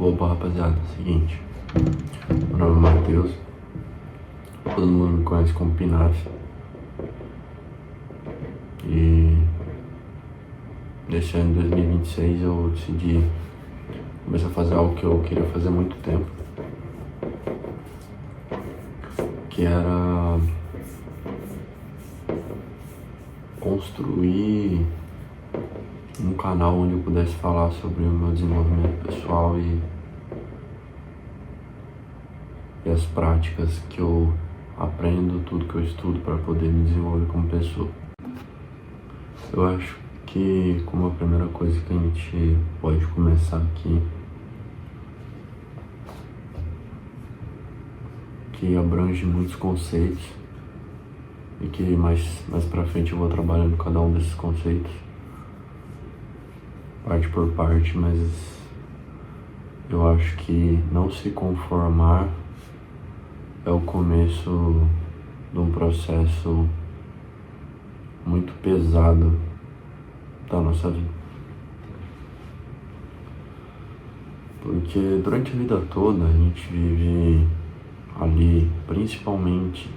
Opa, rapaziada, seguinte, meu nome é Matheus, todo mundo me conhece como Pinaf, e nesse ano de 2026 eu decidi começar a fazer algo que eu queria fazer há muito tempo, que era construir um canal onde eu pudesse falar sobre o meu desenvolvimento pessoal e as práticas que eu aprendo, tudo que eu estudo para poder me desenvolver como pessoa. Eu acho que como a primeira coisa que a gente pode começar aqui, que abrange muitos conceitos e que mais pra frente eu vou trabalhando cada um desses conceitos, parte por parte, mas eu acho que não se conformar é o começo de um processo muito pesado da nossa vida. Porque durante a vida toda a gente vive ali, principalmente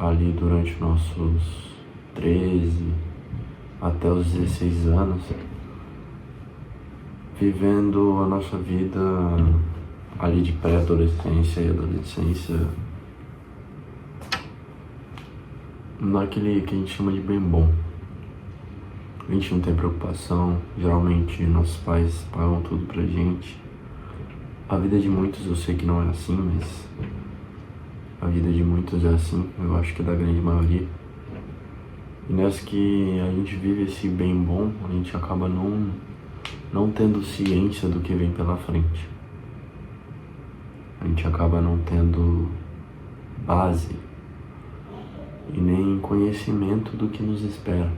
ali durante nossos 13 até os 16 anos, vivendo a nossa vida ali de pré-adolescência e adolescência naquele que a gente chama de bem bom. A gente não tem preocupação, geralmente nossos pais pagam tudo pra gente. A vida de muitos eu sei que não é assim, mas a vida de muitos é assim, eu acho que é da grande maioria. E nessa que a gente vive esse bem bom, a gente acaba não tendo ciência do que vem pela frente. A gente acaba não tendo base e nem conhecimento do que nos espera.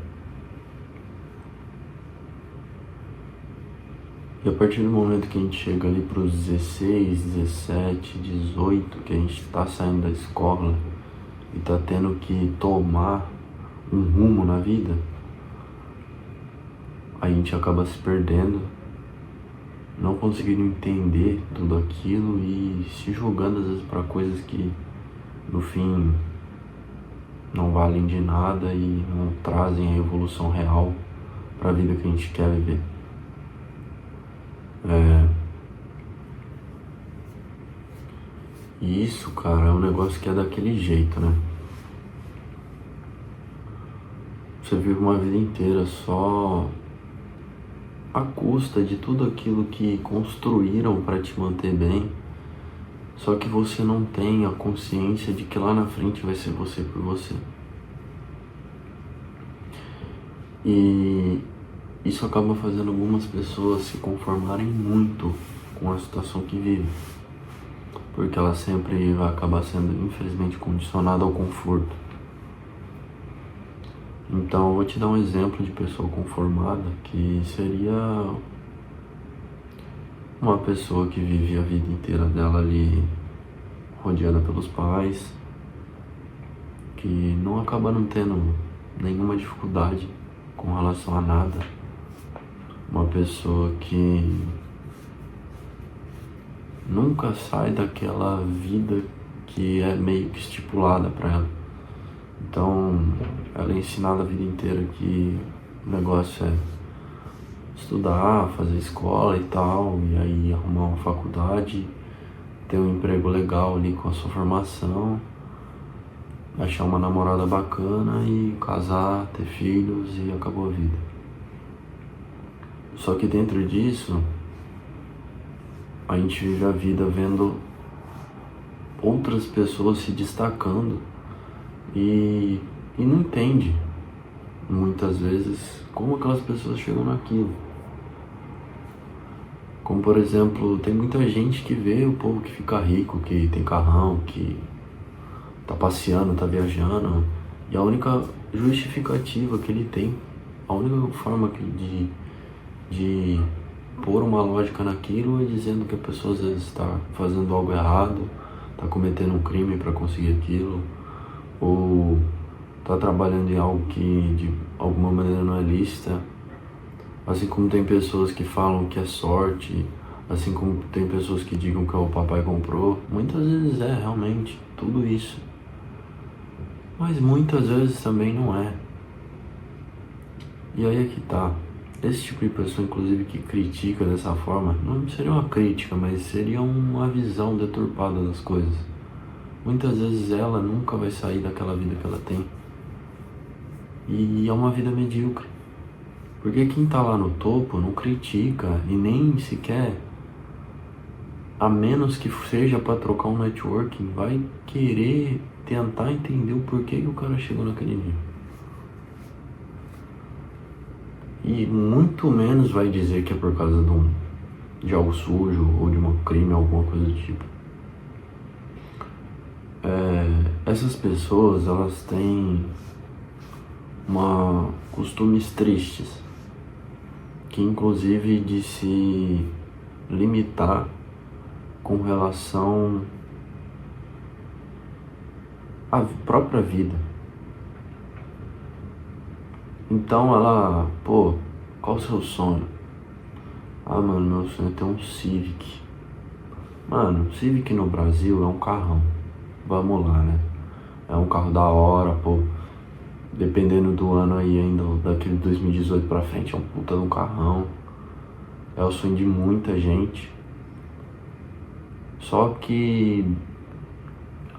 E a partir do momento que a gente chega ali para os 16, 17, 18, que a gente está saindo da escola e está tendo que tomar um rumo na vida, a gente acaba se perdendo, não conseguindo entender tudo aquilo e se jogando às vezes para coisas que no fim não valem de nada e não trazem a evolução real para a vida que a gente quer viver. E isso, cara, é um negócio que é daquele jeito, né? Você vive uma vida inteira só à custa de tudo aquilo que construíram para te manter bem, só que você não tem a consciência de que lá na frente vai ser você por você. E isso acaba fazendo algumas pessoas se conformarem muito com a situação que vivem, porque ela sempre vai acabar sendo, infelizmente, condicionada ao conforto. Então eu vou te dar um exemplo de pessoa conformada, que seria uma pessoa que vive a vida inteira dela ali rodeada pelos pais, que não acaba não tendo nenhuma dificuldade com relação a nada. Uma pessoa que nunca sai daquela vida que é meio que estipulada para ela. Então, ela é ensinada a vida inteira que o negócio é estudar, fazer escola e tal, e aí arrumar uma faculdade, ter um emprego legal ali com a sua formação, achar uma namorada bacana e casar, ter filhos e acabou a vida. Só que dentro disso, a gente vive a vida vendo outras pessoas se destacando e não entende muitas vezes como aquelas pessoas chegam naquilo. Como por exemplo, tem muita gente que vê o povo que fica rico, que tem carrão, que tá passeando, tá viajando, e a única justificativa que ele tem, a única forma de pôr uma lógica naquilo é dizendo que a pessoa às vezes está fazendo algo errado, está cometendo um crime para conseguir aquilo, ou está trabalhando em algo que de alguma maneira não é lícita. Assim como tem pessoas que falam que é sorte, Assim como tem pessoas que digam que o papai comprou, muitas vezes é realmente tudo isso. Mas muitas vezes também não é. E aí é que tá. Esse tipo de pessoa, inclusive, que critica dessa forma, não seria uma crítica, mas seria uma visão deturpada das coisas. Muitas vezes ela nunca vai sair daquela vida que ela tem. E é uma vida medíocre. Porque quem tá lá no topo não critica e nem sequer, a menos que seja para trocar um networking, vai querer tentar entender o porquê que o cara chegou naquele nível. E muito menos vai dizer que é por causa de algo sujo ou de um crime, alguma coisa do tipo. Essas pessoas, elas têm costumes tristes, que inclusive de se limitar com relação à própria vida. Então ela, qual o seu sonho? Ah, mano, meu sonho é ter um Civic. Mano, Civic no Brasil é um carrão. Vamos lá, né? É um carro da hora, dependendo do ano aí ainda, daquele 2018 pra frente, é um puta de um carrão. É o sonho de muita gente. Só que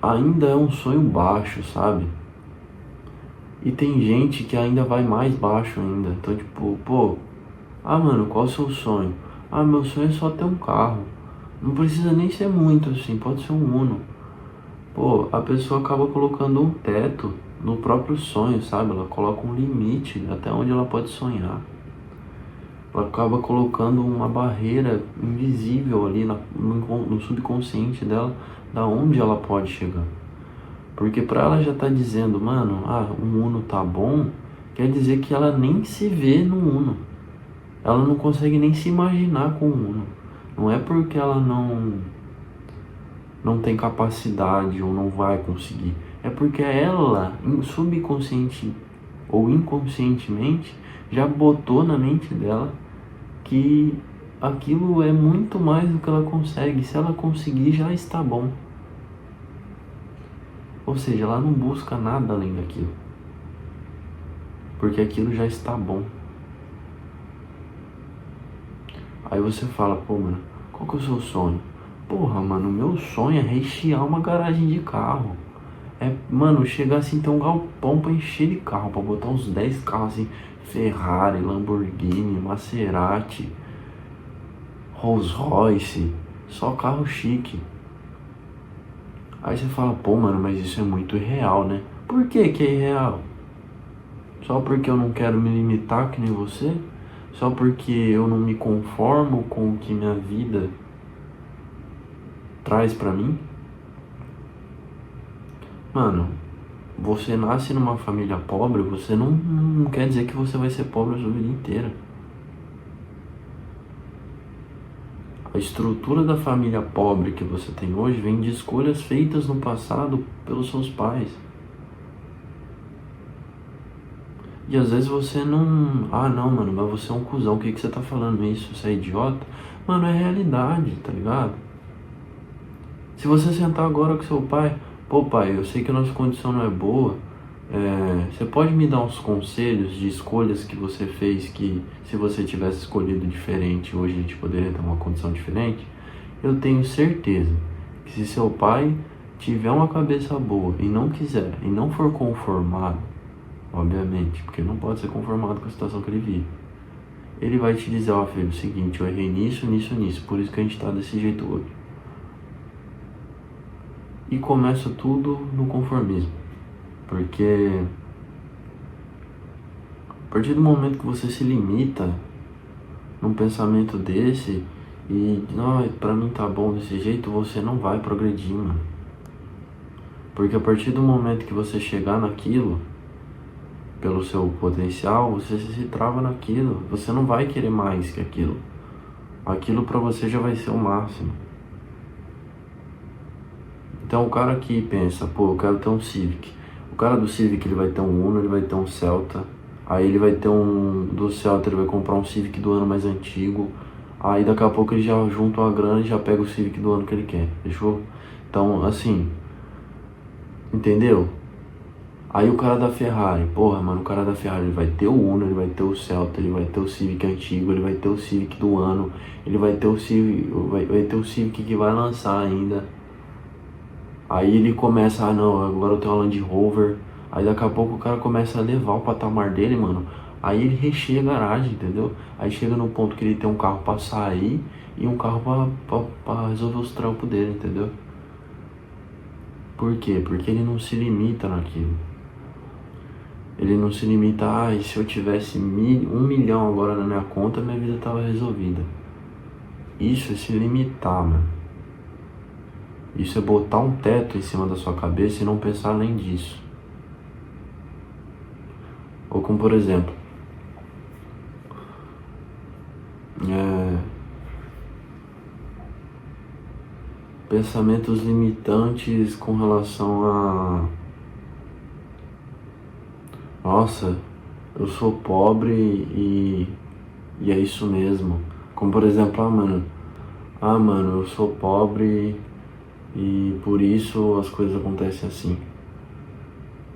ainda é um sonho baixo, sabe? E tem gente que ainda vai mais baixo ainda. Então, tipo, mano, qual é o seu sonho? Ah, meu sonho é só ter um carro. Não precisa nem ser muito assim, pode ser um Uno. A pessoa acaba colocando um teto no próprio sonho, sabe? Ela coloca um limite até onde ela pode sonhar. Ela acaba colocando uma barreira invisível ali no subconsciente dela, da onde ela pode chegar. Porque pra ela já tá dizendo, mano, um Uno tá bom, quer dizer que ela nem se vê no Uno. Ela não consegue nem se imaginar com o Uno. Não é porque ela não tem capacidade ou não vai conseguir. É porque ela, subconsciente ou inconscientemente, já botou na mente dela que aquilo é muito mais do que ela consegue. Se ela conseguir, já está bom. Ou seja, ela não busca nada além daquilo. Porque aquilo já está bom. Aí você fala, mano, qual que é o seu sonho? Mano, meu sonho é rechear uma garagem de carro. Mano, chegar assim, ter um galpão pra encher de carro, pra botar uns 10 carros assim, Ferrari, Lamborghini, Maserati, Rolls Royce, só carro chique. Aí você fala, mano, mas isso é muito irreal, né? Por que que é irreal? Só porque eu não quero me limitar que nem você? Só porque eu não me conformo com o que minha vida traz pra mim? Mano, você nasce numa família pobre, você não quer dizer que você vai ser pobre a sua vida inteira. A estrutura da família pobre que você tem hoje vem de escolhas feitas no passado pelos seus pais. E às vezes você não... não, mano, mas você é um cuzão, o que você tá falando isso? Você é idiota? Mano, é realidade, tá ligado? Se você sentar agora com seu pai, pai, eu sei que a nossa condição não é boa, você pode me dar uns conselhos de escolhas que você fez que, se você tivesse escolhido diferente, hoje a gente poderia ter uma condição diferente? Eu tenho certeza que se seu pai tiver uma cabeça boa e não quiser, e não for conformado, obviamente, porque não pode ser conformado com a situação que ele vive, ele vai te dizer, filho, é o seguinte, eu errei nisso, por isso que a gente tá desse jeito hoje. E começa tudo no conformismo. Porque a partir do momento que você se limita num pensamento desse e pra mim tá bom desse jeito, você não vai progredir, mano. Porque a partir do momento que você chegar naquilo, pelo seu potencial, você se trava naquilo. Você não vai querer mais que aquilo. Aquilo pra você já vai ser o máximo. Então o cara que pensa, eu quero ter um Civic. O cara do Civic, ele vai ter um Uno, ele vai ter um Celta. Aí ele vai ter do Celta, ele vai comprar um Civic do ano mais antigo. Aí daqui a pouco ele já junta uma grana e já pega o Civic do ano que ele quer, fechou? Então, assim, entendeu? Aí o cara da Ferrari, porra, mano, o cara da Ferrari ele vai ter o Uno, ele vai ter o Celta, ele vai ter o Civic antigo, ele vai ter o Civic do ano, ele vai ter o Civic, vai ter o Civic que vai lançar ainda. Aí ele começa, ah não, agora eu tenho uma Land Rover. Aí daqui a pouco o cara começa a levar o patamar dele, mano. Aí ele recheia a garagem, entendeu? Aí chega no ponto que ele tem um carro pra sair e um carro pra resolver os trampos dele, entendeu? Por quê? Porque ele não se limita naquilo. Ele não se limita, ah, se eu tivesse 1 milhão agora na minha conta, minha vida tava resolvida. Isso é se limitar, mano. Isso é botar um teto em cima da sua cabeça e não pensar além disso. Ou como, por exemplo, pensamentos limitantes com relação a... Nossa, eu sou pobre e é isso mesmo. Como, por exemplo, mano, eu sou pobre e por isso as coisas acontecem assim.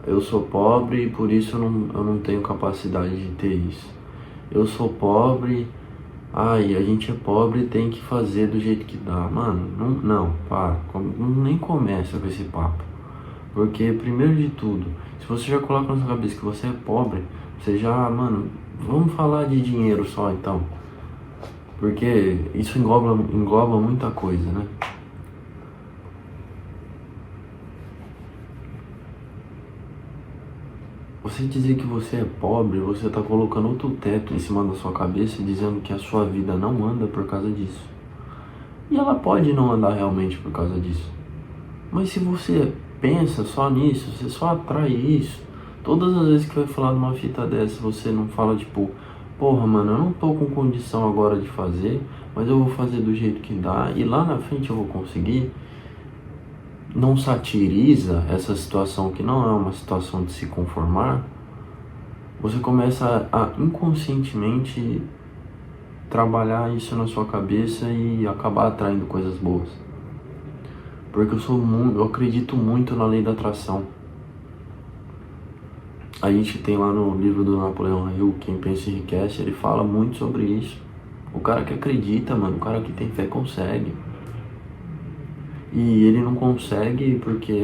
Eu sou pobre e por isso eu não tenho capacidade de ter isso. Eu sou pobre, e a gente é pobre e tem que fazer do jeito que dá. Mano, nem começa com esse papo. Porque, primeiro de tudo, se você já coloca na sua cabeça que você é pobre, você já, mano, vamos falar de dinheiro só então. Porque isso engloba muita coisa, né? Você dizer que você é pobre, você tá colocando outro teto em cima da sua cabeça, dizendo que a sua vida não anda por causa disso. E ela pode não andar realmente por causa disso. Mas se você pensa só nisso, você só atrai isso. Todas as vezes que vai falar de uma fita dessa, você não fala tipo, porra, mano, eu não tô com condição agora de fazer, mas eu vou fazer do jeito que dá e lá na frente eu vou conseguir. Não satiriza essa situação que não é uma situação de se conformar, você começa a inconscientemente trabalhar isso na sua cabeça e acabar atraindo coisas boas. Porque eu acredito muito na lei da atração. A gente tem lá no livro do Napoleão Hill, Quem Pensa Enriquece, ele fala muito sobre isso. O cara que acredita, mano, o cara que tem fé consegue. E ele não consegue porque,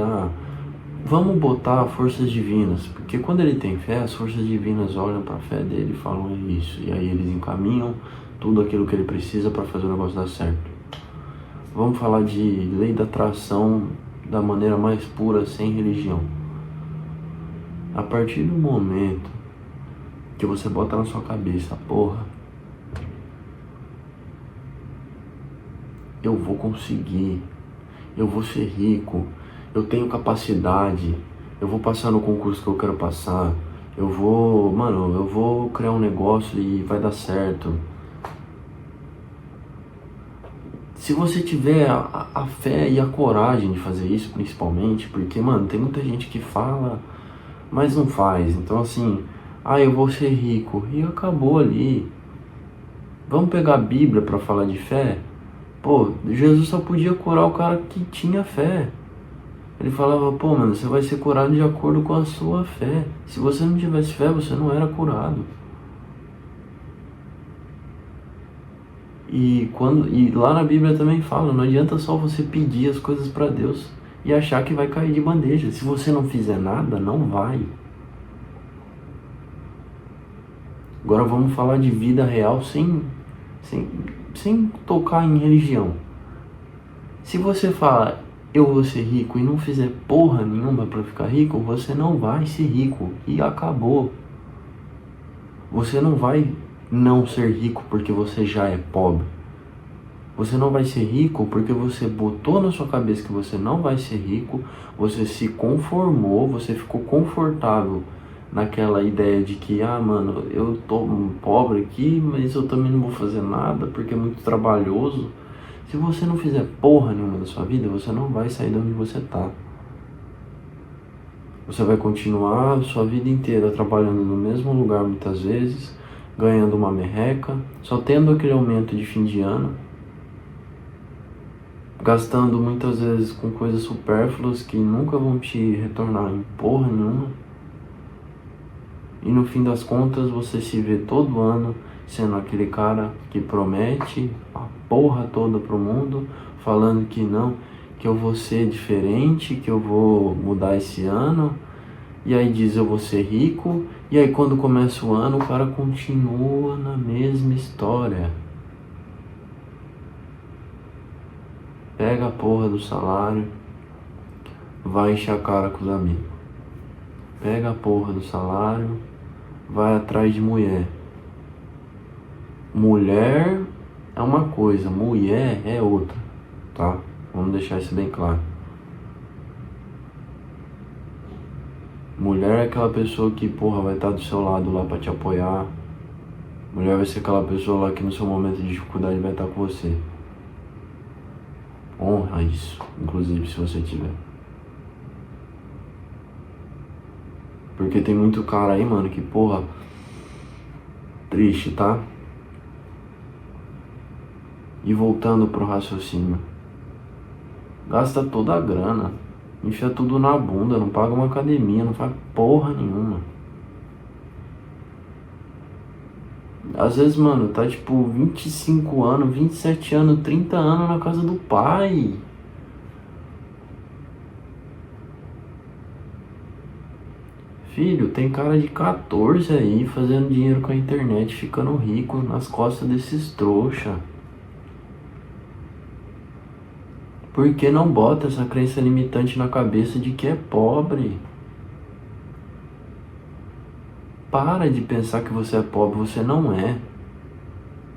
vamos botar forças divinas. Porque quando ele tem fé, as forças divinas olham para a fé dele e falam, é isso. E aí eles encaminham tudo aquilo que ele precisa para fazer o negócio dar certo. Vamos falar de lei da atração da maneira mais pura, sem religião. A partir do momento que você bota na sua cabeça, porra, eu vou conseguir, eu vou ser rico, eu tenho capacidade, eu vou passar no concurso que eu quero passar, eu vou criar um negócio e vai dar certo. Se você tiver a fé e a coragem de fazer isso, principalmente, porque, mano, tem muita gente que fala, mas não faz. Então, assim, eu vou ser rico, e acabou ali. Vamos pegar a Bíblia para falar de fé? Pô, Jesus só podia curar o cara que tinha fé. Ele falava, pô, mano, você vai ser curado de acordo com a sua fé. Se você não tivesse fé, você não era curado. E lá na Bíblia também fala, não adianta só você pedir as coisas para Deus e achar que vai cair de bandeja. Se você não fizer nada, não vai. Agora vamos falar de vida real sem tocar em religião. Se você fala, eu vou ser rico e não fizer porra nenhuma para ficar rico, você não vai ser rico e acabou. Você não vai não ser rico porque você já é pobre. Você não vai ser rico porque você botou na sua cabeça que você não vai ser rico, você se conformou, você ficou confortável naquela ideia de que, mano, eu tô pobre aqui, mas eu também não vou fazer nada porque é muito trabalhoso. Se você não fizer porra nenhuma da sua vida, você não vai sair de onde você tá. Você vai continuar a sua vida inteira trabalhando no mesmo lugar muitas vezes, ganhando uma merreca, só tendo aquele aumento de fim de ano, gastando muitas vezes com coisas supérfluas que nunca vão te retornar em porra nenhuma. E no fim das contas você se vê todo ano sendo aquele cara que promete a porra toda pro mundo, falando que não, que eu vou ser diferente, que eu vou mudar esse ano, e aí diz eu vou ser rico, e aí quando começa o ano o cara continua na mesma história. Pega a porra do salário, vai encher a cara com os amigos. Pega a porra do salário, vai atrás de mulher. Mulher é uma coisa, mulher é outra, tá? Vamos deixar isso bem claro. Mulher é aquela pessoa que, porra, vai estar do seu lado lá pra te apoiar. Mulher vai ser aquela pessoa lá que no seu momento de dificuldade vai estar com você. Honra isso, inclusive, se você tiver. Porque tem muito cara aí, mano, que, porra, triste, tá? E voltando pro raciocínio, gasta toda a grana, enfia tudo na bunda, não paga uma academia, não faz porra nenhuma. Às vezes, mano, tá tipo 25 anos, 27 anos, 30 anos na casa do pai. Filho, tem cara de 14 aí fazendo dinheiro com a internet, ficando rico nas costas desses trouxa. Por que não bota essa crença limitante na cabeça de que é pobre? Para de pensar que você é pobre, você não é.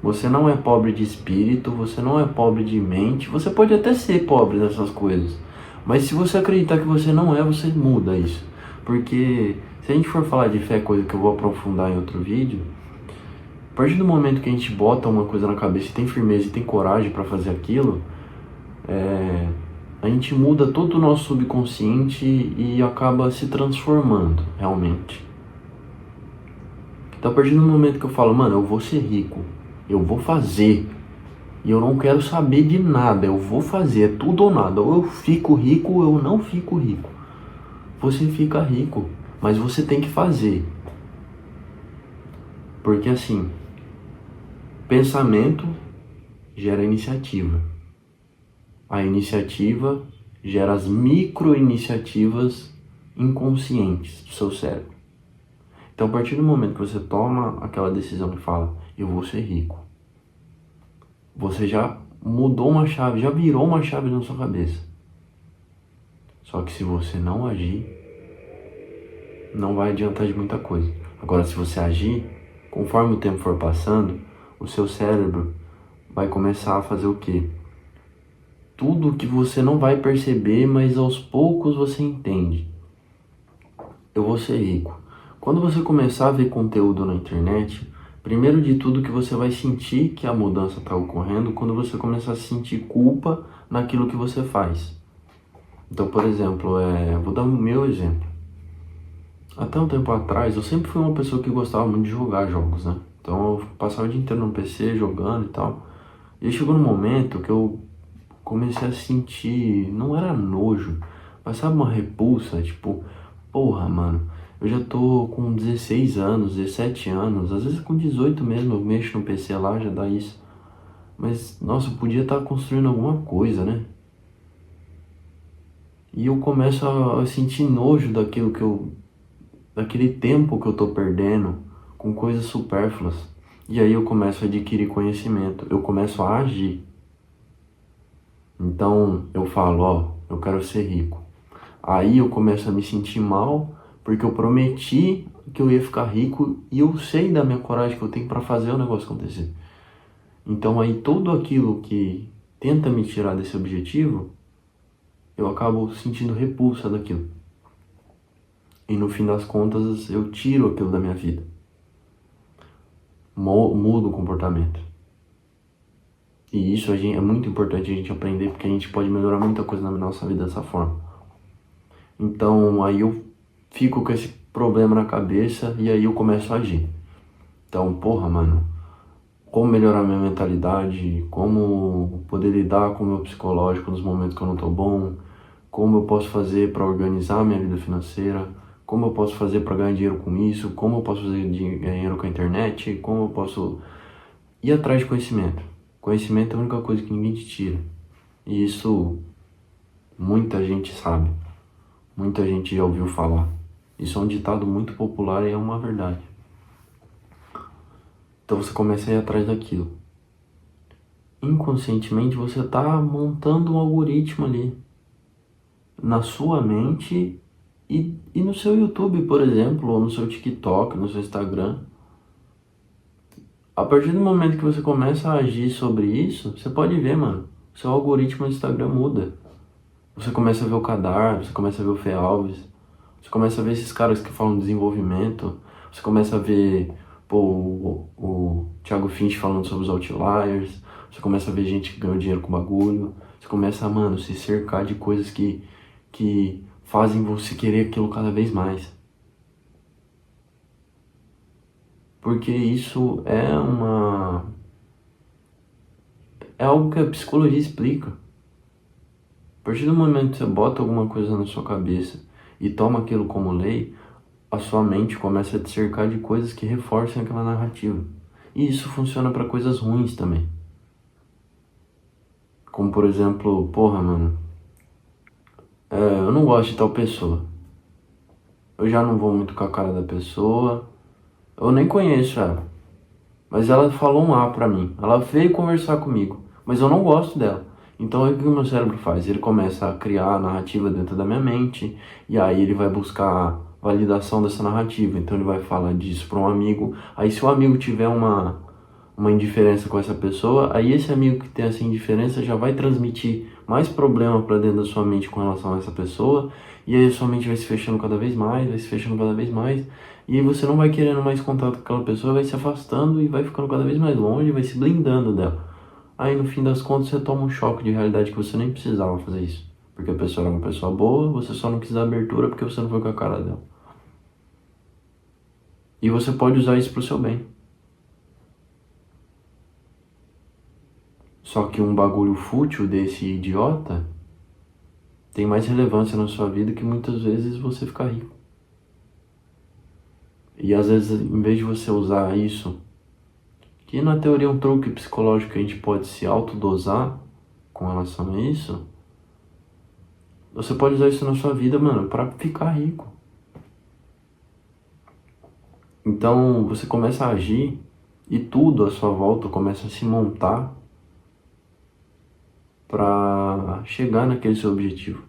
Você não é pobre de espírito, você não é pobre de mente. Você pode até ser pobre dessas coisas, mas se você acreditar que você não é, você muda isso. Porque se a gente for falar de fé, coisa que eu vou aprofundar em outro vídeo, a partir do momento que a gente bota uma coisa na cabeça e tem firmeza e tem coragem para fazer aquilo, a gente muda todo o nosso subconsciente e acaba se transformando realmente. Então a partir do momento que eu falo, mano, eu vou ser rico, eu vou fazer, e eu não quero saber de nada, eu vou fazer, é tudo ou nada, ou eu fico rico ou eu não fico rico. Você fica rico, mas você tem que fazer. Porque assim, pensamento gera iniciativa. A iniciativa gera as micro-iniciativas inconscientes do seu cérebro. Então, a partir do momento que você toma aquela decisão e fala, eu vou ser rico, você já mudou uma chave, já virou uma chave na sua cabeça. Só que se você não agir, não vai adiantar de muita coisa. Agora, se você agir, conforme o tempo for passando, o seu cérebro vai começar a fazer o quê? Tudo que você não vai perceber, mas aos poucos você entende. Eu vou ser rico. Quando você começar a ver conteúdo na internet, primeiro de tudo que você vai sentir que a mudança está ocorrendo quando você começar a sentir culpa naquilo que você faz. Então, por exemplo, vou dar o meu exemplo. Até um tempo atrás, eu sempre fui uma pessoa que gostava muito de jogar jogos, né? Então, eu passava o dia inteiro no PC jogando e tal. E aí chegou num momento que eu comecei a sentir, não era nojo, mas sabe, uma repulsa, tipo, porra, mano, eu já tô com 16 anos, 17 anos, às vezes com 18 mesmo, eu mexo no PC lá, já dá isso. Mas, nossa, eu podia estar construindo alguma coisa, né? E eu começo a sentir nojo daquele tempo que eu tô perdendo com coisas supérfluas. E aí eu começo a adquirir conhecimento, eu começo a agir. Então eu falo, ó, eu quero ser rico. Aí eu começo a me sentir mal, porque eu prometi que eu ia ficar rico e eu sei da minha coragem que eu tenho para fazer o negócio acontecer. Então aí tudo aquilo que tenta me tirar desse objetivo, eu acabo sentindo repulsa daquilo. E no fim das contas eu tiro aquilo da minha vida. Mudo o comportamento. E isso é muito importante a gente aprender, porque a gente pode melhorar muita coisa na nossa vida dessa forma. Então aí eu fico com esse problema na cabeça e aí eu começo a agir. Então, porra, mano, como melhorar minha mentalidade, como poder lidar com o meu psicológico nos momentos que eu não tô bom, como eu posso fazer para organizar minha vida financeira, como eu posso fazer para ganhar dinheiro com isso, como eu posso fazer dinheiro com a internet, como eu posso ir atrás de conhecimento. Conhecimento é a única coisa que ninguém te tira. E isso muita gente sabe, muita gente já ouviu falar. Isso é um ditado muito popular e é uma verdade. Então você começa a ir atrás daquilo. Inconscientemente você está montando um algoritmo ali na sua mente e no seu YouTube, por exemplo, ou no seu TikTok, no seu Instagram. A partir do momento que você começa a agir sobre isso, você pode ver, mano, seu algoritmo do Instagram muda. Você começa a ver o Kadar, você começa a ver o Fê Alves, você começa a ver esses caras que falam de desenvolvimento, você começa a ver, pô, o Thiago Finch falando sobre os outliers, você começa a ver gente que ganhou dinheiro com bagulho, você começa a, mano, se cercar de coisas que fazem você querer aquilo cada vez mais. Porque isso é algo que a psicologia explica. A partir do momento que você bota alguma coisa na sua cabeça e toma aquilo como lei, a sua mente começa a te cercar de coisas que reforçam aquela narrativa. E isso funciona para coisas ruins também. Como por exemplo, porra, mano, eu não gosto de tal pessoa. Eu já não vou muito com a cara da pessoa. Eu nem conheço ela. Mas ela falou um A pra mim. Ela veio conversar comigo. Mas eu não gosto dela. Então o que o meu cérebro faz? Ele começa a criar a narrativa dentro da minha mente. E aí ele vai buscar a validação dessa narrativa. Então ele vai falar disso para um amigo. Aí se o amigo tiver uma indiferença com essa pessoa, aí esse amigo que tem essa indiferença já vai transmitir mais problema para dentro da sua mente com relação a essa pessoa. E aí a sua mente vai se fechando cada vez mais, vai se fechando cada vez mais. E aí você não vai querendo mais contato com aquela pessoa, vai se afastando e vai ficando cada vez mais longe, vai se blindando dela. Aí no fim das contas você toma um choque de realidade que você nem precisava fazer isso. Porque a pessoa era uma pessoa boa, você só não quis dar abertura porque você não foi com a cara dela. E você pode usar isso pro seu bem. Só que um bagulho fútil desse idiota tem mais relevância na sua vida que muitas vezes você ficar rico. E às vezes, em vez de você usar isso, que na teoria é um truque psicológico que a gente pode se autodosar com relação a isso, você pode usar isso na sua vida, mano, para ficar rico. Então você começa a agir e tudo à sua volta começa a se montar para chegar naquele seu objetivo.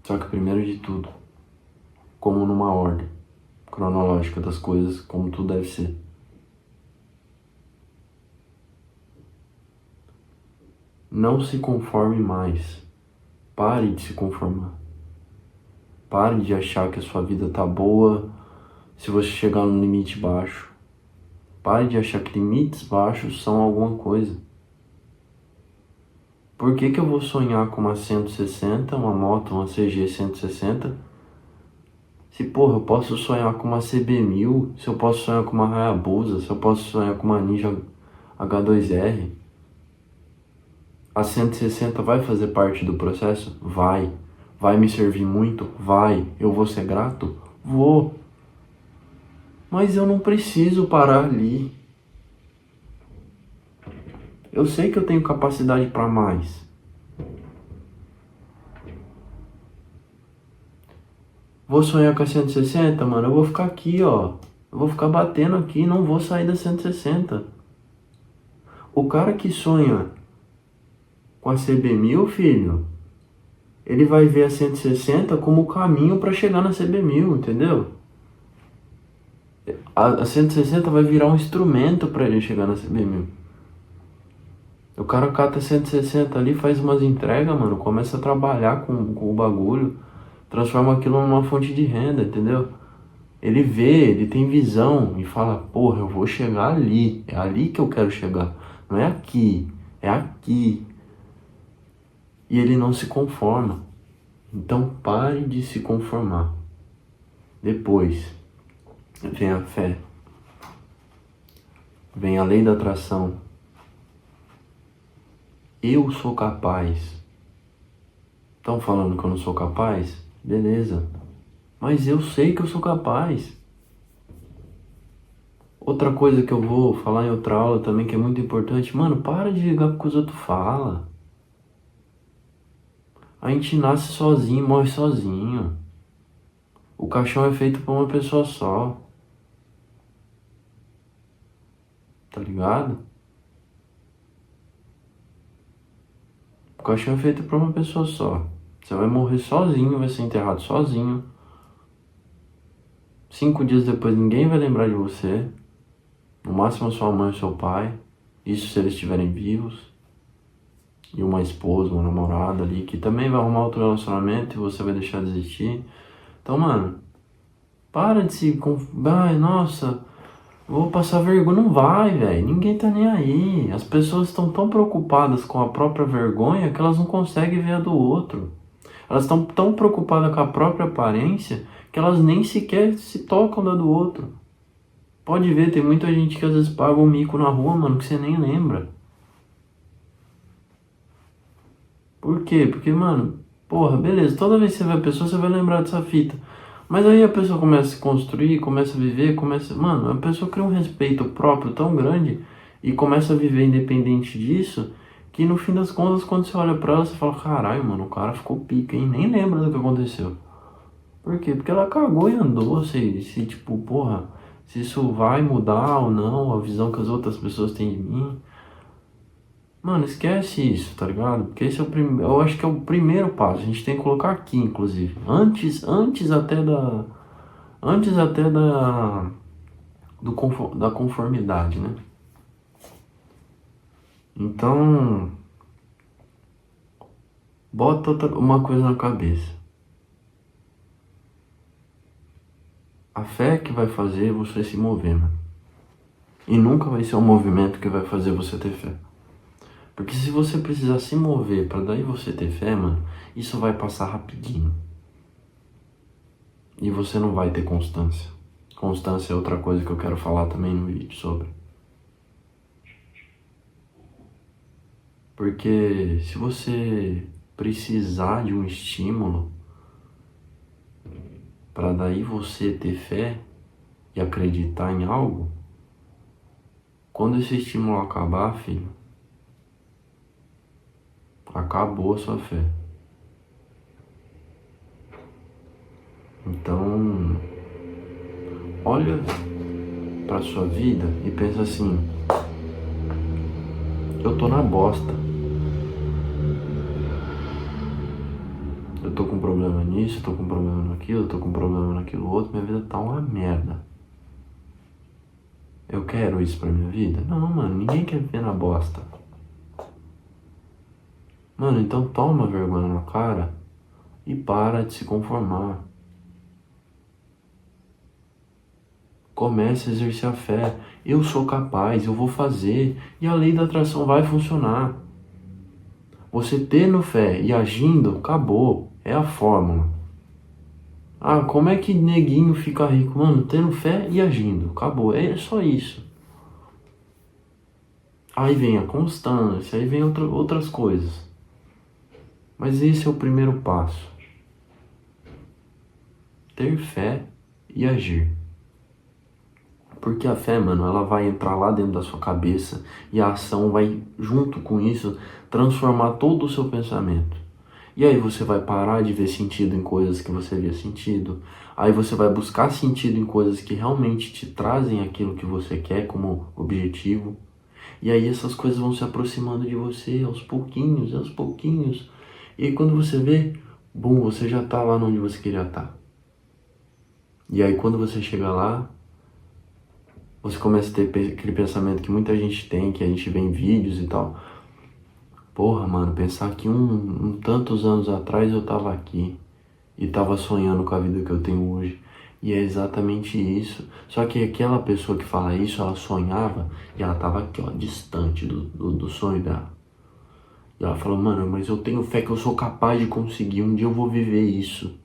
Só que primeiro de tudo, como numa ordem cronológica das coisas, como tudo deve ser. Não se conforme mais. Pare de se conformar. Pare de achar que a sua vida tá boa se você chegar num limite baixo. Pare de achar que limites baixos são alguma coisa. Por que eu vou sonhar com uma 160, uma moto, uma CG 160? Se, porra, eu posso sonhar com uma CB1000, se eu posso sonhar com uma Hayabusa, se eu posso sonhar com uma Ninja H2R. A 160 vai fazer parte do processo? Vai. Vai me servir muito? Vai. Eu vou ser grato? Vou. Mas eu não preciso parar ali. Eu sei que eu tenho capacidade para mais. Vou sonhar com a 160, mano, eu vou ficar aqui, ó. Eu vou ficar batendo aqui, não vou sair da 160. O cara que sonha com a CB1000, filho, ele vai ver a 160 como o caminho para chegar na CB1000, entendeu? A 160 vai virar um instrumento para ele chegar na CB1000. O cara cata 160 ali, faz umas entregas, mano, começa a trabalhar com o bagulho, transforma aquilo numa fonte de renda, entendeu? Ele vê, ele tem visão e fala, porra, eu vou chegar ali, é ali que eu quero chegar, não é aqui, é aqui. E ele não se conforma. Então pare de se conformar. Depois, vem a fé, vem a lei da atração. Eu sou capaz. Estão falando que eu não sou capaz? Beleza. Mas eu sei que eu sou capaz. Outra coisa que eu vou falar em outra aula também que é muito importante. Mano, para de ligar pro que os outros falam. A gente nasce sozinho, morre sozinho. O caixão é feito pra uma pessoa só. Tá ligado? O caixão é feito pra uma pessoa só. Você vai morrer sozinho, vai ser enterrado sozinho. 5 dias depois ninguém vai lembrar de você. No máximo sua mãe ou seu pai. Isso se eles estiverem vivos. E uma esposa, uma namorada ali, que também vai arrumar outro relacionamento e você vai deixar de existir. Então, mano, para de se... Ai, nossa, vou passar vergonha. Não vai, velho. Ninguém tá nem aí. As pessoas estão tão preocupadas com a própria vergonha que elas não conseguem ver a do outro. Elas estão tão preocupadas com a própria aparência que elas nem sequer se tocam da do outro. Pode ver, tem muita gente que às vezes paga um mico na rua, mano, que você nem lembra. Por quê? Porque, mano, porra, beleza, toda vez que você vê a pessoa, você vai lembrar dessa fita. Mas aí a pessoa começa a se construir, começa a viver, começa... Mano, a pessoa cria um respeito próprio tão grande e começa a viver independente disso, que no fim das contas, quando você olha pra ela, você fala, caralho, mano, o cara ficou pica, hein? Nem lembra do que aconteceu. Por quê? Porque ela cagou e andou, se tipo, porra, se isso vai mudar ou não, a visão que as outras pessoas têm de mim. Mano, esquece isso, tá ligado? Porque esse é o primeiro, eu acho que é o primeiro passo. A gente tem que colocar aqui, inclusive. Antes até da conformidade, né? Então, bota uma coisa na cabeça. A fé é que vai fazer você se mover, mano. E nunca vai ser um movimento que vai fazer você ter fé. Porque se você precisar se mover para daí você ter fé, mano, isso vai passar rapidinho. E você não vai ter constância. Constância é outra coisa que eu quero falar também no vídeo sobre. Porque se você precisar de um estímulo para daí você ter fé e acreditar em algo, quando esse estímulo acabar, filho, acabou a sua fé. Então, olha pra sua vida e pensa assim, eu tô na bosta. Eu tô com problema nisso, eu tô com problema naquilo, eu tô com problema naquilo outro, minha vida tá uma merda. Eu quero isso pra minha vida? Não, mano, ninguém quer viver na bosta. Mano, então toma vergonha na cara e para de se conformar. Comece a exercer a fé. Eu sou capaz, eu vou fazer. E a lei da atração vai funcionar. Você tendo fé e agindo, acabou. É a fórmula. Ah, como é que neguinho fica rico? Mano, tendo fé e agindo. Acabou. É só isso. Aí vem a constância, aí vem outras coisas. Mas esse é o primeiro passo. Ter fé e agir. Porque a fé, mano, ela vai entrar lá dentro da sua cabeça e a ação vai, junto com isso, transformar todo o seu pensamento. E aí você vai parar de ver sentido em coisas que você via sentido. Aí você vai buscar sentido em coisas que realmente te trazem aquilo que você quer como objetivo. E aí essas coisas vão se aproximando de você aos pouquinhos, aos pouquinhos. E aí quando você vê, bum, você já tá lá onde você queria estar. E aí quando você chega lá, você começa a ter aquele pensamento que muita gente tem, que a gente vê em vídeos e tal. Porra, mano, pensar que tantos anos atrás eu tava aqui e tava sonhando com a vida que eu tenho hoje. E é exatamente isso. Só que aquela pessoa que fala isso, ela sonhava e ela tava aqui, ó, distante do sonho dela. E ela fala, mano, mas eu tenho fé que eu sou capaz de conseguir, um dia eu vou viver isso.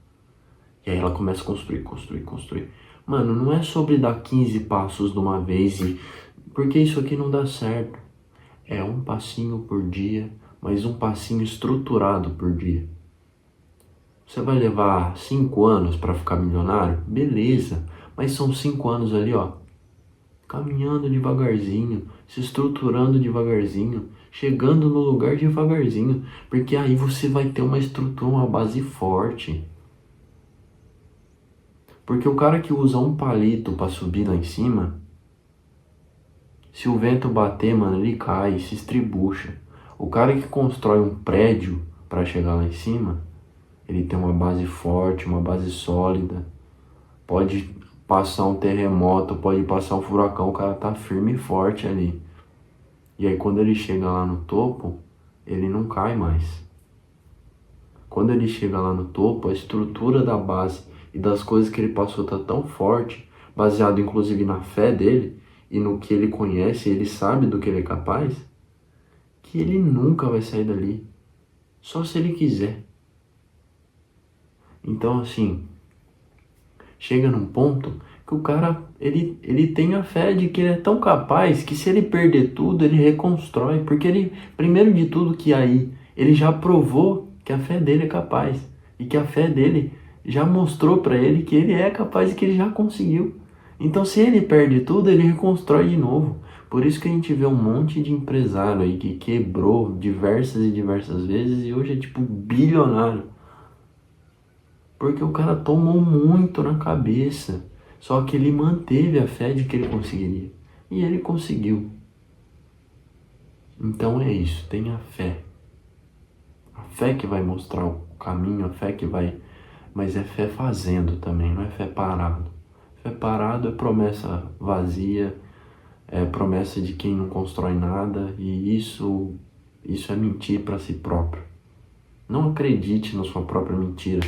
E aí ela começa a construir. Mano, não é sobre dar 15 passos de uma vez porque isso aqui não dá certo. É um passinho por dia, mas um passinho estruturado por dia. Você vai levar 5 anos para ficar milionário? Beleza, mas são 5 anos ali, ó, caminhando devagarzinho, se estruturando devagarzinho, chegando no lugar devagarzinho, porque aí você vai ter uma estrutura, uma base forte. Porque o cara que usa um palito para subir lá em cima, se o vento bater, mano, ele cai, se estribucha. O cara que constrói um prédio para chegar lá em cima, ele tem uma base forte, uma base sólida. Pode passar um terremoto, pode passar um furacão, o cara tá firme e forte ali. E aí quando ele chega lá no topo, ele não cai mais. Quando ele chega lá no topo, a estrutura da base e das coisas que ele passou tá tão forte, baseado inclusive na fé dele e no que ele conhece, ele sabe do que ele é capaz, que ele nunca vai sair dali, só se ele quiser. Então assim, chega num ponto que o cara, ele tem a fé de que ele é tão capaz que se ele perder tudo, ele reconstrói, porque ele, primeiro de tudo que aí, ele já provou que a fé dele é capaz, e que a fé dele já mostrou para ele que ele é capaz e que ele já conseguiu. Então se ele perde tudo, ele reconstrói de novo. Por isso que a gente vê um monte de empresário aí que quebrou diversas e diversas vezes e hoje é tipo bilionário. Porque o cara tomou muito na cabeça. Só que ele manteve a fé de que ele conseguiria. E ele conseguiu. Então é isso, tenha fé. A fé que vai mostrar o caminho, a fé que vai... Mas é fé fazendo também, não é fé parado. Fé parado é promessa vazia, é promessa de quem não constrói nada. E isso é mentir para si próprio. Não acredite na sua própria mentira.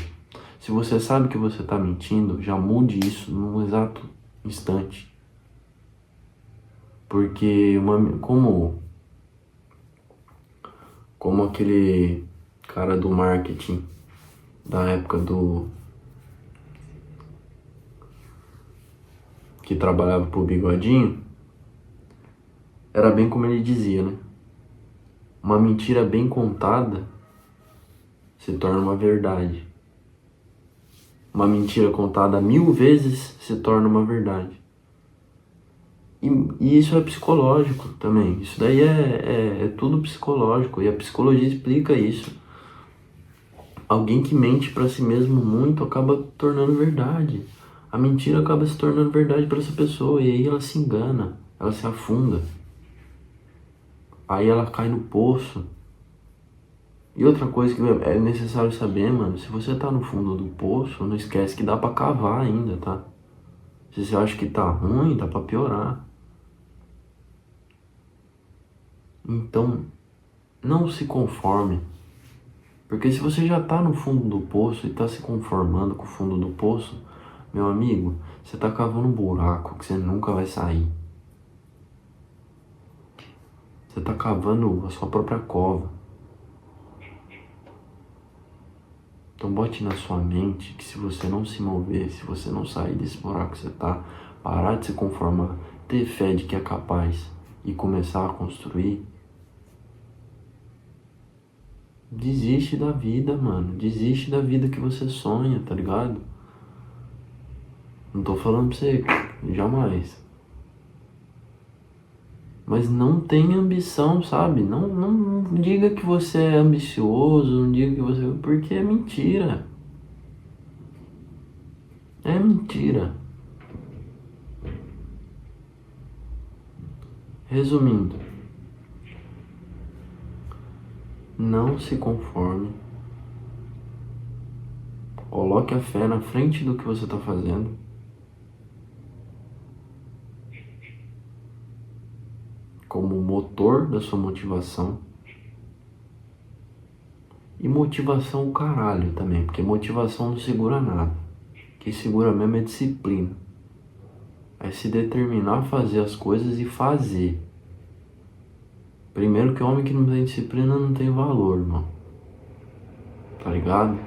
Se você sabe que você está mentindo, já mude isso num exato instante. Porque como aquele cara do marketing da época que trabalhava pro Bigodinho, era bem como ele dizia, né? Uma mentira bem contada se torna uma verdade. Uma mentira contada 1000 vezes se torna uma verdade. E isso é psicológico também. Isso daí é tudo psicológico. E a psicologia explica isso. Alguém que mente para si mesmo muito acaba tornando verdade. A mentira acaba se tornando verdade para essa pessoa. E aí ela se engana. Ela se afunda. Aí ela cai no poço. E outra coisa que é necessário saber, mano, se você tá no fundo do poço, não esquece que dá pra cavar ainda, tá? Se você acha que tá ruim, dá pra piorar. Então, não se conforme. Porque se você já tá no fundo do poço e tá se conformando com o fundo do poço, meu amigo, você tá cavando um buraco que você nunca vai sair. Você tá cavando a sua própria cova. Então bote na sua mente que se você não se mover, se você não sair desse buraco que você tá, parar de se conformar, ter fé de que é capaz e começar a construir, desiste da vida, mano. Desiste da vida que você sonha, tá ligado? Não tô falando pra você, jamais. Mas não tenha ambição, sabe? Não diga que você é ambicioso, não diga que você... Porque é mentira. É mentira. Resumindo, não se conforme. Coloque a fé na frente do que você está fazendo. Como motor da sua motivação. E motivação o caralho também, porque motivação não segura nada. O que segura mesmo é disciplina. É se determinar a fazer as coisas e fazer. Primeiro que o homem que não tem disciplina não tem valor, irmão. Tá ligado?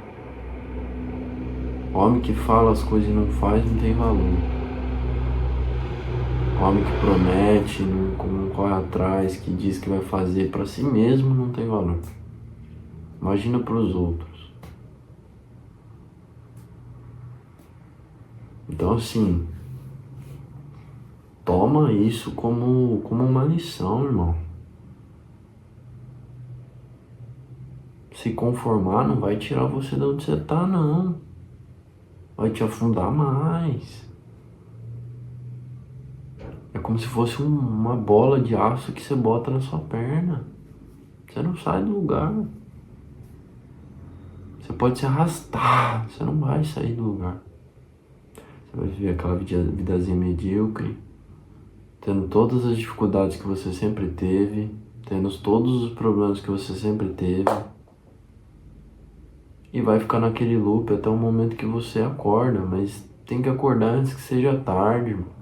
O homem que fala as coisas e não faz não tem valor. Homem que promete, não corre atrás, que diz que vai fazer pra si mesmo, não tem valor. Imagina pros outros. Então assim, toma isso como uma lição, irmão. Se conformar não vai tirar você de onde você tá, não. Vai te afundar mais. É como se fosse uma bola de aço que você bota na sua perna. Você não sai do lugar. Você pode se arrastar, você não vai sair do lugar. Você vai viver aquela vidazinha medíocre, tendo todas as dificuldades que você sempre teve, tendo todos os problemas que você sempre teve. E vai ficar naquele loop até o momento que você acorda, mas tem que acordar antes que seja tarde, irmão.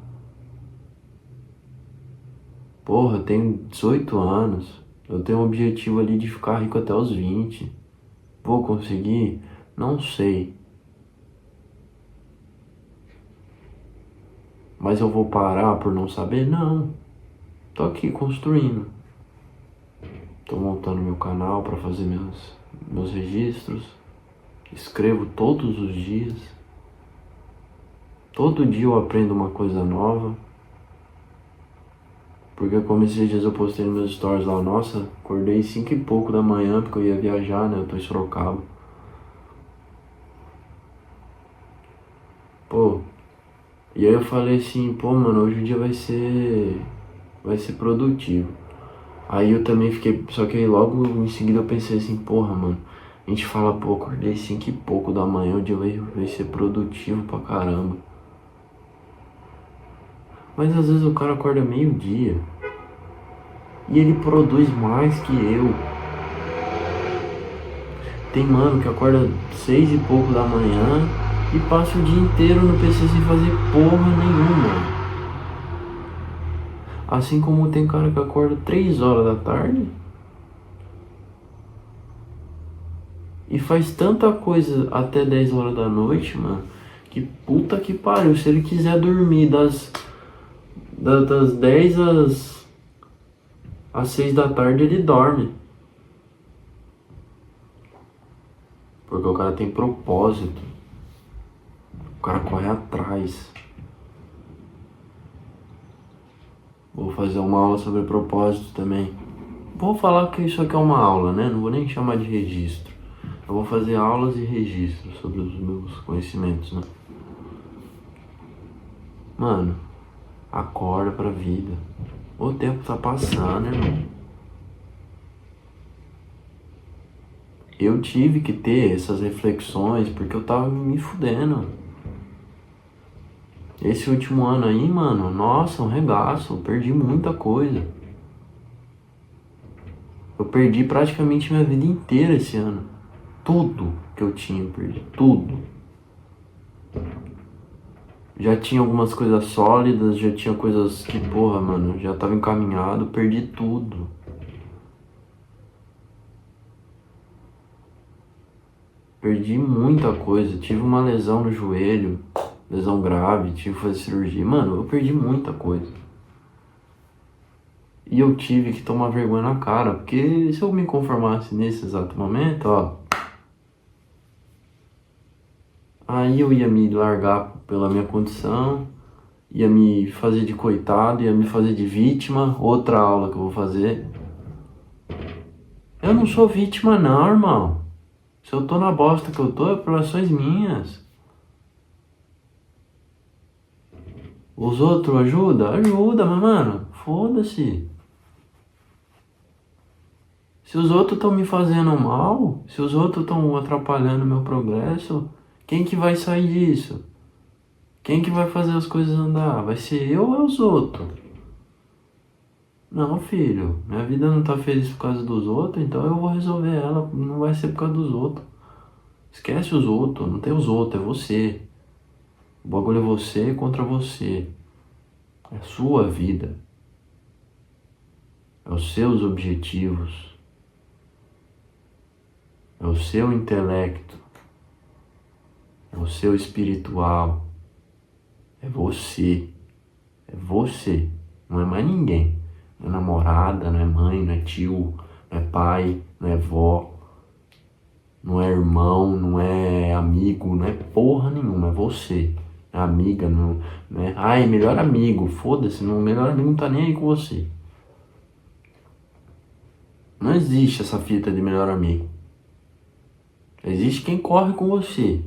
Porra, eu tenho 18 anos, eu tenho um objetivo ali de ficar rico até os 20. Vou conseguir? Não sei. Mas eu vou parar por não saber? Não. Tô aqui construindo. Tô montando meu canal para fazer meus registros. Escrevo todos os dias. Todo dia eu aprendo uma coisa nova. Porque como esses dias eu postei nos meus stories lá, nossa, acordei 5 e pouco da manhã porque eu ia viajar, né? Eu tô em Sorocaba. Pô, e aí eu falei assim, pô, mano, hoje o dia vai ser produtivo. Aí eu também fiquei, só que aí logo em seguida eu pensei assim, porra, mano, a gente fala, pô, acordei 5 e pouco da manhã, o dia vai ser produtivo pra caramba. Mas às vezes o cara acorda meio-dia e ele produz mais que eu. Tem mano que acorda 6 e pouco da manhã e passa o dia inteiro no PC sem fazer porra nenhuma. Assim como tem cara que acorda 3 horas da tarde e faz tanta coisa até 10 horas da noite, mano, que puta que pariu. Se ele quiser dormir das 10 às 6 da tarde, ele dorme. Porque o cara tem propósito. O cara corre atrás. Vou fazer uma aula sobre propósito também. Vou falar que isso aqui é uma aula, né? Não vou nem chamar de registro. Eu vou fazer aulas e registros sobre os meus conhecimentos, né? Mano, acorda pra vida. O tempo tá passando, irmão. Eu tive que ter essas reflexões porque eu tava me fudendo. Esse último ano aí, mano, nossa, um regaço. Eu perdi muita coisa. Eu perdi praticamente minha vida inteira esse ano. Tudo que eu tinha, eu perdi. Tudo. Já tinha algumas coisas sólidas, já tinha coisas que, porra, mano, já tava encaminhado, perdi tudo. Perdi muita coisa. Tive uma lesão no joelho, lesão grave, tive que fazer cirurgia. Mano, eu perdi muita coisa. E eu tive que tomar vergonha na cara, porque se eu me conformasse nesse exato momento, ó, aí eu ia me largar pela minha condição, ia me fazer de coitado, ia me fazer de vítima. Outra aula que eu vou fazer. Eu não sou vítima não, irmão. Se eu tô na bosta que eu tô, é por ações minhas. Os outros ajudam? Ajuda, mas mano, foda-se. Se os outros estão me fazendo mal, se os outros estão atrapalhando o meu progresso, quem que vai sair disso? Quem que vai fazer as coisas andar? Vai ser eu ou é os outros? Não, filho, minha vida não tá feliz por causa dos outros, então eu vou resolver ela, não vai ser por causa dos outros. Esquece os outros, não tem os outros, é você. O bagulho é você contra você. É a sua vida. É os seus objetivos. É o seu intelecto. É o seu espiritual. É você. É É você. Não é mais ninguém. Não é namorada, não é mãe, não é tio, não é pai, não é vó, não é irmão, não é amigo, não é porra nenhuma, é você. É amiga, não é. Ai, melhor amigo, foda-se, o melhor amigo não tá nem aí com você. Não existe essa fita de melhor amigo. Existe quem corre com você.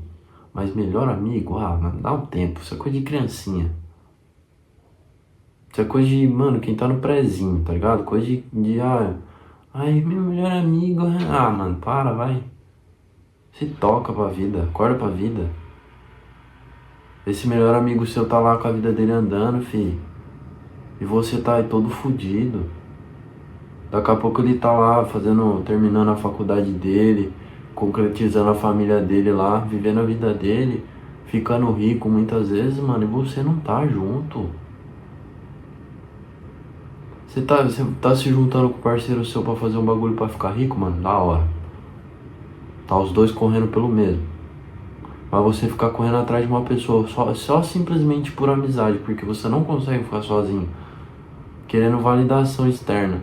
Mas melhor amigo, mano, dá um tempo, isso é coisa de criancinha. Isso é coisa de, mano, quem tá no prezinho, tá ligado? Coisa ai, meu melhor amigo, mano, para, vai. Se toca pra vida, acorda pra vida. Esse melhor amigo seu tá lá com a vida dele andando, fi. E você tá aí todo fudido. Daqui a pouco ele tá lá terminando a faculdade dele, concretizando a família dele lá, vivendo a vida dele, ficando rico muitas vezes, mano, e você não tá junto. Você tá se juntando com o parceiro seu pra fazer um bagulho pra ficar rico, mano? Da hora. Tá os dois correndo pelo mesmo. Mas você ficar correndo atrás de uma pessoa só simplesmente por amizade, porque você não consegue ficar sozinho, querendo validação externa,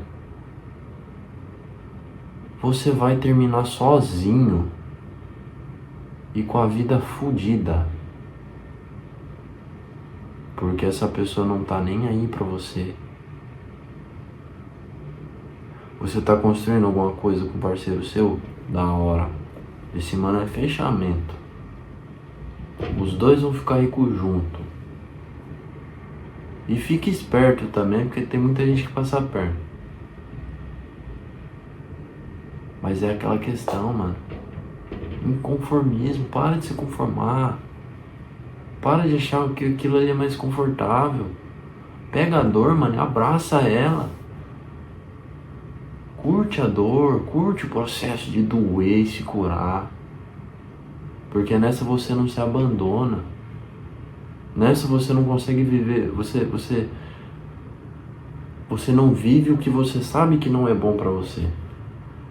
você vai terminar sozinho e com a vida fodida. Porque essa pessoa não tá nem aí pra você. Você tá construindo alguma coisa com o parceiro seu? Da hora. Esse mano é fechamento. Os dois vão ficar ricos junto. E fique esperto também, porque tem muita gente que passa perto. Mas é aquela questão, mano. Inconformismo. Para de se conformar. Para de achar que aquilo ali é mais confortável. Pega a dor, mano, e abraça ela. Curte a dor, curte o processo de doer e se curar. Porque nessa você não se abandona. Nessa você não consegue viver. Você não vive o que você sabe que não é bom pra você.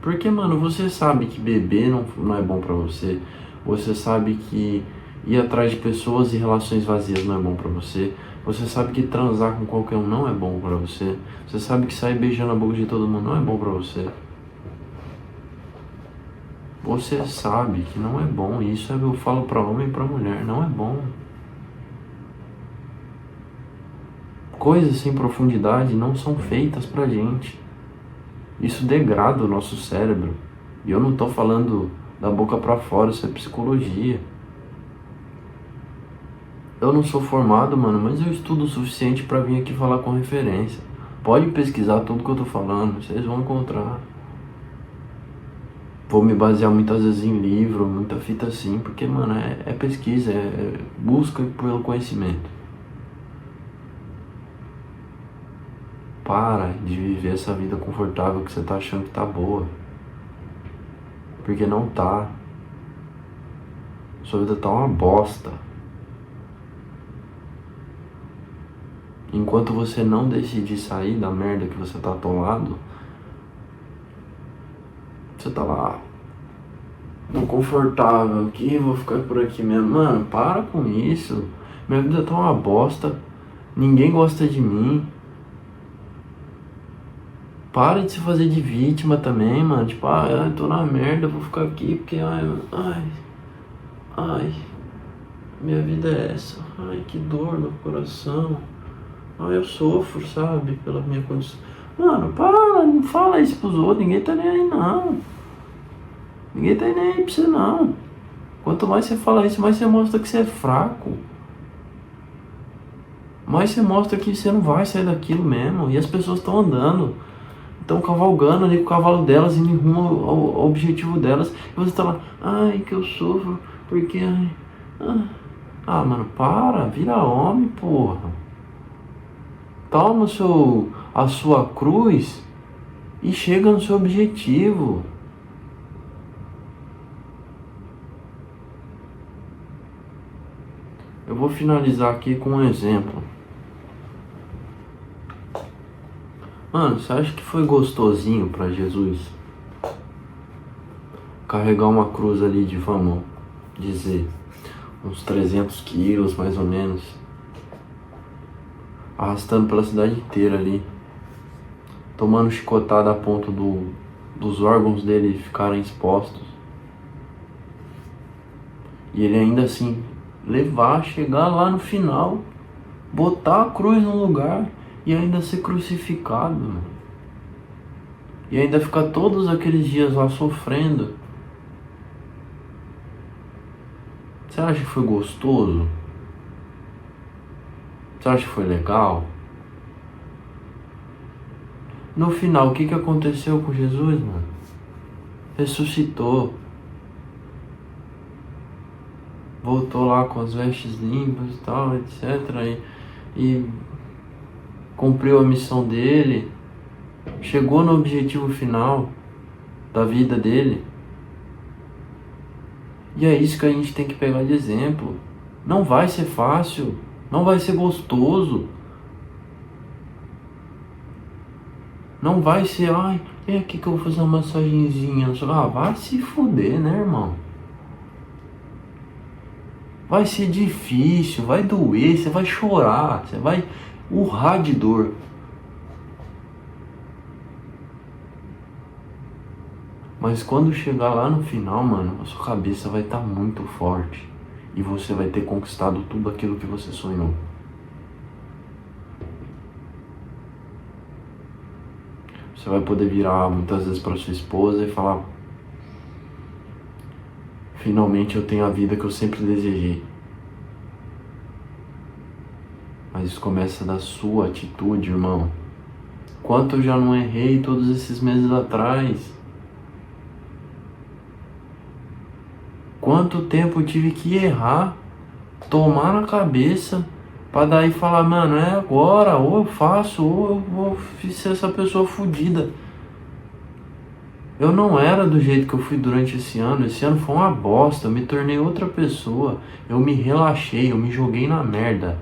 Porque, mano, você sabe que beber não é bom pra você. Você sabe que ir atrás de pessoas e relações vazias não é bom pra você. Você sabe que transar com qualquer um não é bom pra você. Você sabe que sair beijando a boca de todo mundo não é bom pra você. Você sabe que não é bom. Isso eu falo pra homem e pra mulher. Não é bom. Coisas sem profundidade não são feitas pra gente. Isso degrada o nosso cérebro. E eu não tô falando da boca pra fora, isso é psicologia. Eu não sou formado, mano, mas eu estudo o suficiente pra vir aqui falar com referência. Pode pesquisar tudo que eu tô falando, vocês vão encontrar. Vou me basear muitas vezes em livro, muita fita assim, porque, mano, é pesquisa, é busca pelo conhecimento. Para de viver essa vida confortável que você tá achando que tá boa. Porque não tá. Sua vida tá uma bosta. Enquanto você não decidir sair da merda que você tá atolado, você tá lá, não confortável aqui, vou ficar por aqui mesmo. Mano, para com isso. Minha vida tá uma bosta. Ninguém gosta de mim. Para de se fazer de vítima também, mano. Tipo, eu tô na merda, vou ficar aqui porque, minha vida é essa. Ai, que dor no coração. Eu sofro, sabe, pela minha condição. Mano, para, não fala isso pros outros. Ninguém tá nem aí, não. Ninguém tá nem aí pra você, não. Quanto mais você fala isso, mais você mostra que você é fraco. Mais você mostra que você não vai sair daquilo mesmo. E as pessoas estão andando, estão cavalgando ali com o cavalo delas, indo rumo ao objetivo delas. E você tá lá, que eu sofro, porque... mano, para, vira homem, porra. Toma a sua cruz e chega no seu objetivo. Eu vou finalizar aqui com um exemplo. Mano, você acha que foi gostosinho pra Jesus carregar uma cruz ali de, vamos dizer, uns 300 quilos mais ou menos? arrastando pela cidade inteira ali, tomando chicotada a ponto dos órgãos dele ficarem expostos. E ele ainda assim chegar lá no final, botar a cruz no lugar e ainda ser crucificado, mano. E ainda ficar todos aqueles dias lá sofrendo. Você acha que foi gostoso? Você acha que foi legal? No final, o que aconteceu com Jesus, mano? Ressuscitou. Voltou lá com as vestes limpas e tal, etc. E cumpriu a missão dele. Chegou no objetivo final da vida dele. E é isso que a gente tem que pegar de exemplo. Não vai ser fácil. Não vai ser gostoso. Não vai ser, ai, é aqui que eu vou fazer uma massagenzinha. Ah, vai se fuder, né, irmão? Vai ser difícil, vai doer, você vai chorar, você vai urrar de dor. Mas quando chegar lá no final, mano, a sua cabeça vai estar muito forte. E você vai ter conquistado tudo aquilo que você sonhou. Você vai poder virar muitas vezes para sua esposa e falar: finalmente eu tenho a vida que eu sempre desejei. Mas isso começa da sua atitude, irmão. Quanto eu já não errei todos esses meses atrás? Quanto tempo eu tive que errar, tomar na cabeça, pra daí falar, mano, é agora, ou eu faço, ou eu vou ser essa pessoa fodida. Eu não era do jeito que eu fui durante esse ano foi uma bosta, eu me tornei outra pessoa, eu me relaxei, eu me joguei na merda.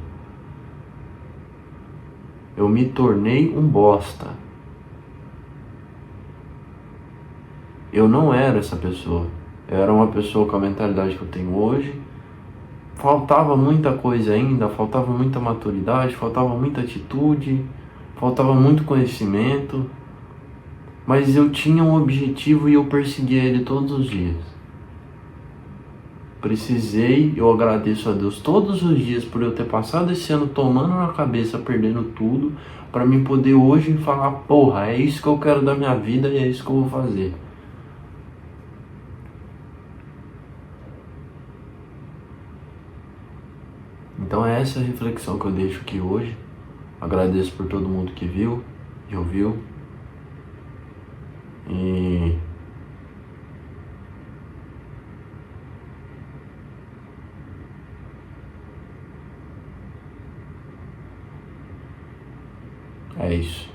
Eu me tornei um bosta. Eu não era essa pessoa. Eu era uma pessoa com a mentalidade que eu tenho hoje. Faltava muita coisa ainda, faltava muita maturidade, faltava muita atitude, faltava muito conhecimento. Mas eu tinha um objetivo e eu perseguia ele todos os dias. Eu agradeço a Deus todos os dias por eu ter passado esse ano tomando na cabeça, perdendo tudo, para mim poder hoje falar, porra, é isso que eu quero da minha vida e é isso que eu vou fazer. Então é essa a reflexão que eu deixo aqui hoje. Agradeço por todo mundo que viu e ouviu. E é isso.